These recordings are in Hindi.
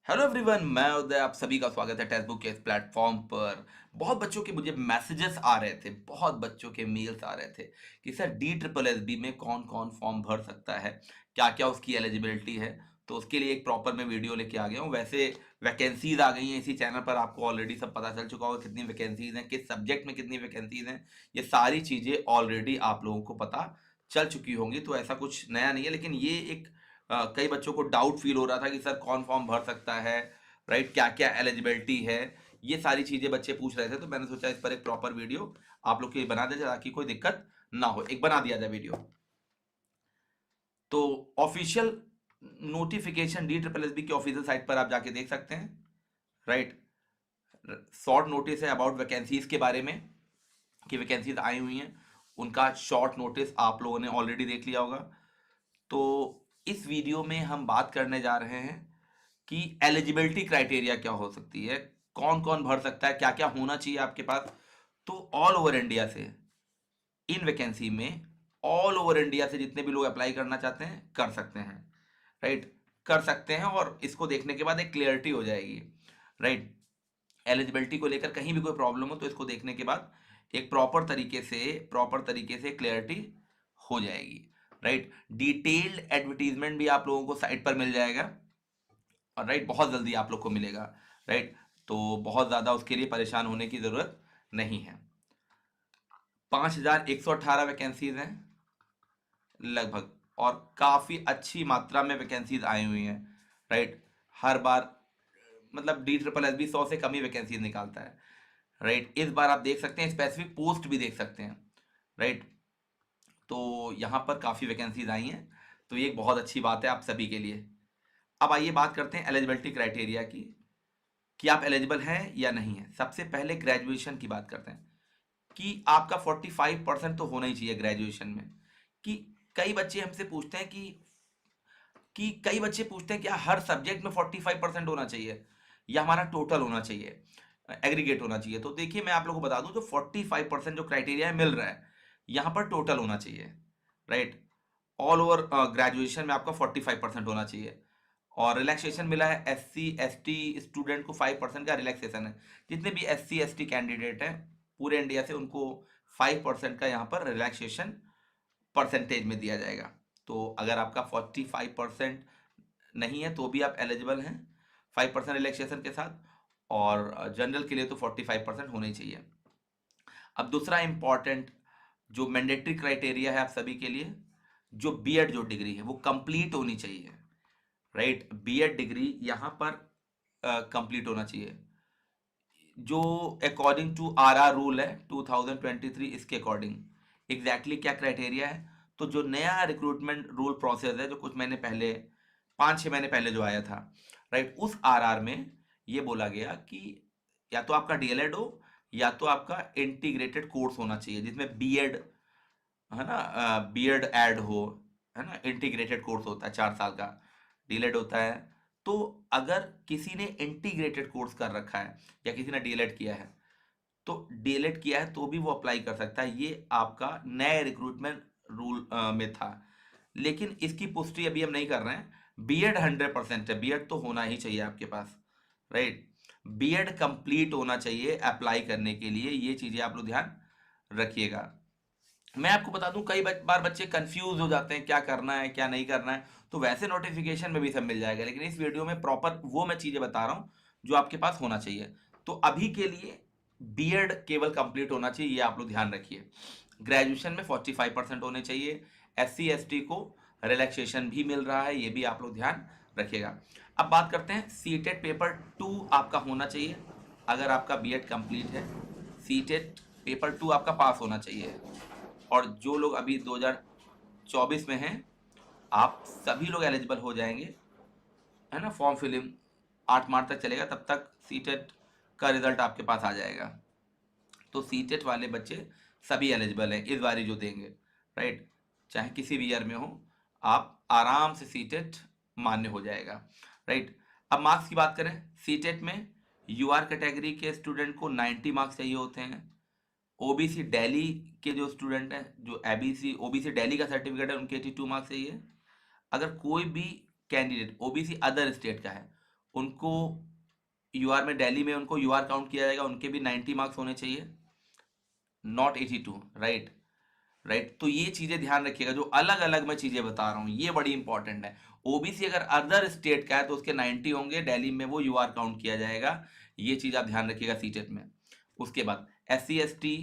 हेलो एवरीवन, मैं उदय। आप सभी का स्वागत है टेक्स्ट बुक के इस प्लेटफॉर्म पर। बहुत बच्चों के मुझे मैसेजेस आ रहे थे, बहुत बच्चों के मेल्स आ रहे थे कि सर DSSB में कौन कौन फॉर्म भर सकता है, क्या क्या उसकी एलिजिबिलिटी है। तो उसके लिए एक प्रॉपर मैं वीडियो लेके आ गया हूँ। वैसे वैकेंसीज आ गई हैं इसी चैनल पर, आपको ऑलरेडी सब पता चल चुका होगा कितनी वैकेंसीज हैं, किस सब्जेक्ट में कितनी वैकेंसीज हैं। ये सारी चीज़ें ऑलरेडी आप लोगों को पता चल चुकी होंगी, तो ऐसा कुछ नया नहीं है। लेकिन ये एक कई बच्चों को डाउट फील हो रहा था कि सर कौन फॉर्म भर सकता है, राइट, क्या क्या एलिजिबिलिटी है। ये सारी चीजें बच्चे पूछ रहे थे, तो मैंने सोचा इस पर एक प्रॉपर वीडियो आप लोग के लिए बना दे ताकि कोई दिक्कत ना हो। एक बना दिया जाए वीडियो। तो ऑफिशियल नोटिफिकेशन DSSB की ऑफिशियल साइट पर आप जाके देख सकते हैं, राइट। शॉर्ट नोटिस है अबाउट वैकेंसीज के बारे में कि वैकेंसीज आई हुई हैं। उनका शॉर्ट नोटिस आप लोगों ने ऑलरेडी देख लिया होगा। तो इस वीडियो में हम बात करने जा रहे हैं कि एलिजिबिलिटी क्राइटेरिया क्या हो सकती है, कौन कौन भर सकता है, क्या क्या होना चाहिए आपके पास। तो ऑल ओवर इंडिया से इन वैकेंसी में, ऑल ओवर इंडिया से जितने भी लोग अप्लाई करना चाहते हैं कर सकते हैं, राइट, कर सकते हैं। और इसको देखने के बाद एक क्लियरिटी हो जाएगी, राइट। एलिजिबिलिटी को लेकर कहीं भी कोई प्रॉब्लम हो तो इसको देखने के बाद एक प्रॉपर तरीके से क्लियरिटी हो जाएगी, राइट। डिटेल्ड एडवर्टीजमेंट भी आप लोगों को साइट पर मिल जाएगा, और राइट, बहुत जल्दी आप लोग को मिलेगा, राइट। तो बहुत ज़्यादा उसके लिए परेशान होने की ज़रूरत नहीं है। 5118 वैकेंसीज हैं लगभग, और काफ़ी अच्छी मात्रा में वैकेंसीज आई हुई हैं, राइट। हर बार मतलब DSSB 100 से कम ही वैकेंसीज निकालता है, राइट। इस बार आप देख सकते हैं, स्पेसिफिक पोस्ट भी देख सकते हैं, राइट। तो यहाँ पर काफ़ी वैकेंसीज आई हैं, तो ये एक बहुत अच्छी बात है आप सभी के लिए। अब आइए बात करते हैं एलिजिबिलिटी क्राइटेरिया की, कि आप एलिजिबल हैं या नहीं है। सबसे पहले ग्रेजुएशन की बात करते हैं कि आपका 45% तो होना ही चाहिए ग्रेजुएशन में। कि कई बच्चे हमसे पूछते हैं कि कई बच्चे पूछते हैं क्या हर सब्जेक्ट में 45% होना चाहिए या हमारा टोटल होना चाहिए, एग्रीगेट होना चाहिए। तो देखिए, मैं आप लोगों को बता दूं, जो 45% जो क्राइटेरिया मिल रहा है, यहाँ पर टोटल होना चाहिए, राइट। ऑल ओवर ग्रेजुएशन में आपका 45% होना चाहिए। और रिलैक्सेशन मिला है SC ST स्टूडेंट को, 5% का रिलैक्सेशन है। जितने भी SC ST कैंडिडेट हैं पूरे इंडिया से, उनको 5% का यहाँ पर रिलैक्सेशन परसेंटेज में दिया जाएगा। तो अगर आपका 45% नहीं है तो भी आप एलिजिबल हैं 5% रिलैक्सेशन के साथ, और जनरल के लिए तो 45% होना ही चाहिए। अब दूसरा इंपॉर्टेंट जो मैंडेटरी क्राइटेरिया है आप सभी के लिए, जो बीएड जो डिग्री है वो कंप्लीट होनी चाहिए, राइट। बीएड डिग्री यहाँ पर कंप्लीट होना चाहिए, जो अकॉर्डिंग टू RR रूल है 2023, इसके अकॉर्डिंग एग्जैक्टली क्या क्राइटेरिया है। तो जो नया रिक्रूटमेंट रूल प्रोसेस है, जो कुछ महीने पहले, 5-6 महीने पहले जो आया था, राइट, उस RR में ये बोला गया कि या तो आपका DLED हो या तो आपका इंटीग्रेटेड कोर्स होना चाहिए जिसमें बीएड, है ना, बीएड ऐड हो, है ना। इंटीग्रेटेड कोर्स होता है 4 साल का, डीलेड होता है। तो अगर किसी ने इंटीग्रेटेड कोर्स कर रखा है या किसी ने डीलेड किया है, तो डीलेड किया है तो भी वो अप्लाई कर सकता है। ये आपका नए रिक्रूटमेंट रूल में था, लेकिन इसकी पुष्टि अभी हम नहीं कर रहे हैं। बीएड 100% है, बीएड तो होना ही चाहिए आपके पास, राइट। बीएड कंप्लीट होना चाहिए अप्लाई करने के लिए, ये चीजें आप लोग ध्यान रखिएगा। मैं आपको बता दूं, कई बार बच्चे कंफ्यूज हो जाते हैं क्या करना है क्या नहीं करना है। तो वैसे नोटिफिकेशन में भी सब मिल जाएगा, लेकिन इस वीडियो में प्रॉपर वो मैं चीजें बता रहा हूं जो आपके पास होना चाहिए। तो अभी के लिए बीएड केवल कंप्लीट होना चाहिए, ये आप लोग ध्यान रखिए। ग्रेजुएशन में 45% होने चाहिए। SC ST को रिलैक्सेशन भी मिल रहा है, ये भी आप लोग ध्यान रखिएगा। अब बात करते हैं सीटेट पेपर 2 आपका होना चाहिए। अगर आपका बीएड कंप्लीट है, सीटेट पेपर 2 आपका पास होना चाहिए। और जो लोग अभी 2024 में हैं, आप सभी लोग एलिजिबल हो जाएंगे, है ना। फॉर्म फिलिंग 8 मार्च तक चलेगा, तब तक सीटेट का रिजल्ट आपके पास आ जाएगा। तो सीटेट वाले बच्चे सभी एलिजिबल हैं इस बारी जो देंगे, राइट। चाहे किसी भी ईयर में हो, आप आराम से सीटेट मान्य हो जाएगा, राइट। अब मार्क्स की बात करें, सीटेट में यूआर कैटेगरी के स्टूडेंट को 90 मार्क्स चाहिए होते हैं। ओबीसी दिल्ली के जो स्टूडेंट हैं, जो एबीसी ओबीसी दिल्ली का सर्टिफिकेट है, उनके 82 मार्क्स चाहिए। अगर कोई भी कैंडिडेट ओबीसी अदर स्टेट का है, उनको यूआर में, दिल्ली में उनको यूआर काउंट किया जाएगा, उनके भी 90 मार्क्स होने चाहिए, नॉट 82, राइट। राइट, तो ये चीजें ध्यान रखिएगा, जो अलग अलग मैं चीजें बता रहा हूँ ये बड़ी इंपॉर्टेंट है। ओबीसी अगर अदर स्टेट का है तो उसके 90 होंगे, दिल्ली में वो यूआर काउंट किया जाएगा, ये चीज आप ध्यान रखिएगा सीटेट में। उसके बाद SC ST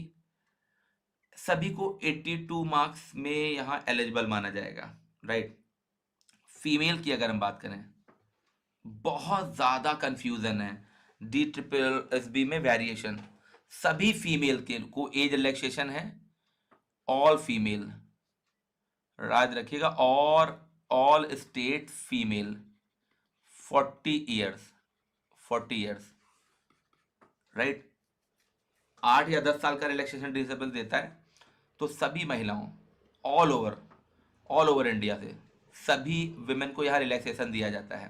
सभी को 82 मार्क्स में यहाँ एलिजिबल माना जाएगा, राइट। फीमेल की अगर हम बात करें, बहुत ज्यादा कंफ्यूजन है, DSSB में वेरिएशन, सभी फीमेल के को एज रिलैक्सेशन है, ऑल फीमेल, याद रखिएगा, और all state female 40 years, 40 years, right. 8 या 10 साल का रिलैक्सेशन डिसेबल देता है, तो सभी महिलाओं ऑल ओवर इंडिया से सभी विमेन को यहाँ रिलैक्सेशन दिया जाता है।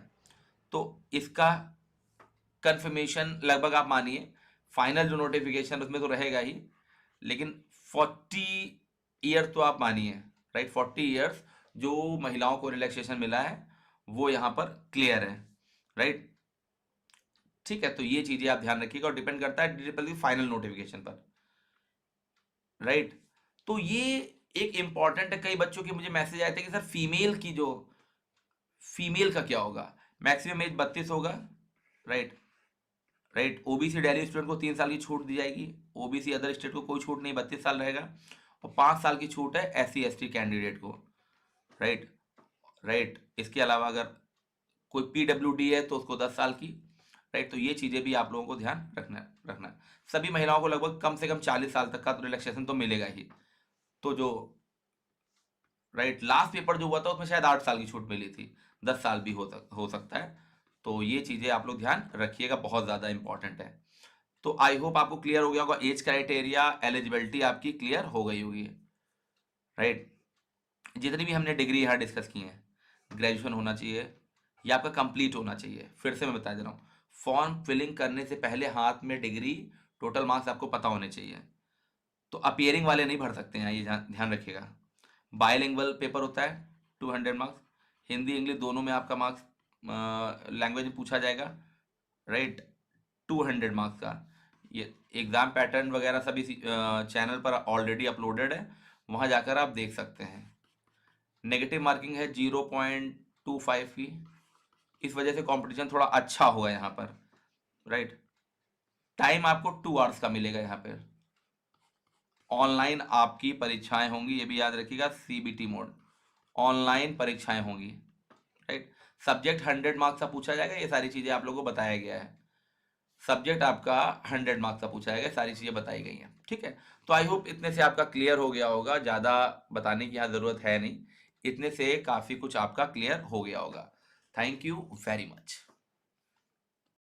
तो इसका कंफर्मेशन लगभग आप मानिए, फाइनल जो नोटिफिकेशन उसमें तो रहेगा ही, लेकिन 40 ईयर तो आप मानिए, राइट। 40 ईयर्स जो महिलाओं को रिलैक्सेशन मिला है वो यहाँ पर क्लियर है, राइट। ठीक है, तो ये चीजें आप ध्यान रखिएगा, और डिपेंड करता है ट्रिपल की फाइनल नोटिफिकेशन पर, राइट। तो ये एक इंपॉर्टेंट है, कई बच्चों के मुझे मैसेज आए थे कि सर फीमेल का क्या होगा, मैक्सिमम एज 32 होगा, right. Right, OBC Delhi student को 3 साल की छूट दी जाएगी, ओबीसी अदर स्टेट को कोई छूट नहीं, 32 साल रहेगा, और 5 साल की छूट है SC ST कैंडिडेट को, राइट। राइट, इसके अलावा अगर कोई PWD है तो उसको 10 साल की, राइट। तो ये चीजें भी आप लोगों को ध्यान रखना है। सभी महिलाओं को लगभग कम से कम 40 साल तक का तो रिलैक्सेशन तो मिलेगा ही। तो जो राइट लास्ट पेपर जो हुआ था उसमें शायद 8 साल की छूट मिली थी, 10 साल भी हो सकता है। तो ये चीजें आप लोग ध्यान रखिएगा, बहुत ज्यादा इंपॉर्टेंट है। तो आई होप आपको क्लियर हो गया होगा, एज क्राइटेरिया, एलिजिबिलिटी आपकी क्लियर हो गई होगी, राइट। जितनी भी हमने डिग्री यहाँ डिस्कस की है, ग्रेजुएशन होना चाहिए या आपका कंप्लीट होना चाहिए। फिर से मैं बता दे रहा हूँ, फॉर्म फिलिंग करने से पहले हाथ में डिग्री, टोटल मार्क्स आपको पता होने चाहिए। तो अपीयरिंग वाले नहीं भर सकते हैं, ये ध्यान रखिएगा। बायलिंगुअल पेपर होता है, 200 मार्क्स, हिंदी इंग्लिश दोनों में आपका मार्क्स लैंग्वेज में पूछा जाएगा, राइट। 200 मार्क्स का ये एग्ज़ाम पैटर्न वगैरह सभी चैनल पर ऑलरेडी अपलोडेड है, वहाँ जाकर आप देख सकते हैं। नेगेटिव मार्किंग है 0.25 की, इस वजह से कंपटीशन थोड़ा अच्छा होगा यहाँ पर, राइट। टाइम आपको 2 आवर्स का मिलेगा यहाँ पर। ऑनलाइन आपकी परीक्षाएं होंगी, ये भी याद रखिएगा, CBT मोड, ऑनलाइन परीक्षाएं होंगी, राइट। सब्जेक्ट 100 मार्क्स का पूछा जाएगा, ये सारी चीज़ें आप लोगों को बताया गया है। सब्जेक्ट आपका 100 मार्क्स का पूछा जाएगा, सारी चीज़ें बताई गई हैं, ठीक है। तो आई होप इतने से आपका क्लियर हो गया होगा, ज़्यादा बताने की यहाँ ज़रूरत है नहीं, इतने से काफ़ी कुछ आपका क्लियर हो गया होगा। Thank you very much.